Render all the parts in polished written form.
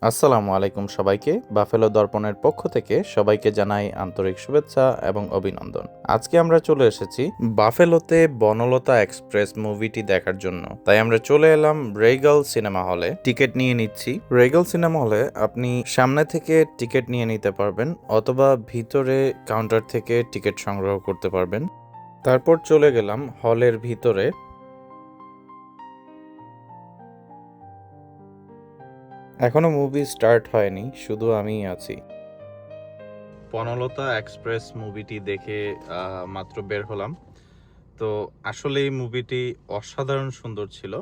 আসসালামু আলাইকুম সবাইকে। বাফেলো দর্পণের পক্ষ থেকে সবাইকে জানাই আন্তরিক শুভেচ্ছা এবং অভিনন্দন। আজকে আমরা চলে এসেছি বাফেলোতে বনলতা এক্সপ্রেস মুভিটি দেখার জন্য। তাই আমরা চলে এলাম রেগাল সিনেমা হলে। টিকিট নিয়ে নিচ্ছি। রেগাল সিনেমা হলে আপনি সামনে থেকে টিকিট নিয়ে নিতে পারবেন অথবা ভিতরে কাউন্টার থেকে টিকিট সংগ্রহ করতে পারবেন। তারপর চলে গেলাম হলের ভিতরে। এখনো মুভি স্টার্ট হয়নি, শুধু আমিই আছি। বনলতা এক্সপ্রেস মুভিটি দেখে মাত্র বের হলাম। তো আসলে এই মুভিটি অসাধারণ সুন্দর ছিল,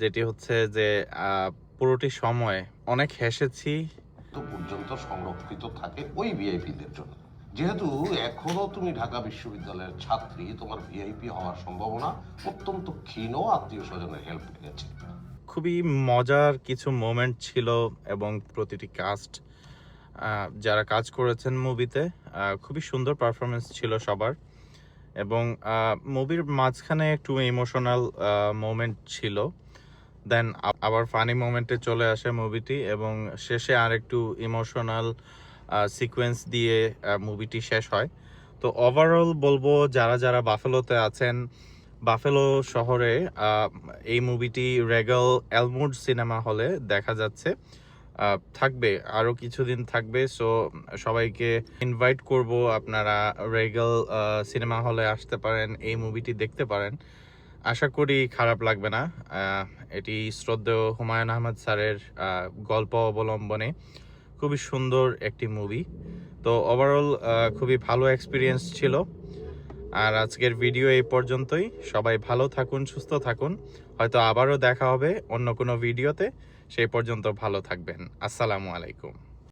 যেটি হচ্ছে যে পুরোটি সময় অনেক হেসেছি। পর্যন্ত সংরক্ষিত থাকে ওই ভিআইপিদের জন্য। যেহেতু এখনো তুমি ঢাকা বিশ্ববিদ্যালয়ের ছাত্রী, তোমার ভিআইপি হওয়ার সম্ভাবনা অত্যন্ত ক্ষীণ। আত্মীয় স্বজনের হেল্প লেগেছে। খুবই মজার কিছু মোমেন্ট ছিল এবং প্রতিটি কাস্ট যারা কাজ করেছেন মুভিতে খুবই সুন্দর পারফরমেন্স ছিল সবার। এবং মুভির মাঝখানে একটু ইমোশনাল মোমেন্ট ছিল, দেন আবার ফানি মোমেন্টে চলে আসে মুভিটি এবং শেষে আর একটু ইমোশনাল সিকোয়েন্স দিয়ে মুভিটি শেষ হয়। তো ওভারঅল বলবো, যারা যারা বাফেলোতে আছেন, বাফেলো শহরে এই মুভিটি রেগাল এলমুড সিনেমা হলে দেখা যাচ্ছে, থাকবে আরও কিছুদিন থাকবে। সো সবাইকে ইনভাইট করব, আপনারা রেগাল সিনেমা হলে আসতে পারেন, এই মুভিটি দেখতে পারেন। আশা করি খারাপ লাগবে না। এটি শ্রদ্ধেয় হুমায়ুন আহমেদ স্যারের গল্প অবলম্বনে খুবই সুন্দর একটি মুভি। তো ওভারঅল খুবই ভালো এক্সপিরিয়েন্স ছিল। আর আজকের ভিডিও এই পর্যন্তই। সবাই ভালো থাকুন, সুস্থ থাকুন। হয়তো আবারও দেখা হবে অন্য কোনো ভিডিওতে। সেই পর্যন্ত ভালো থাকবেন। আসসালামু আলাইকুম।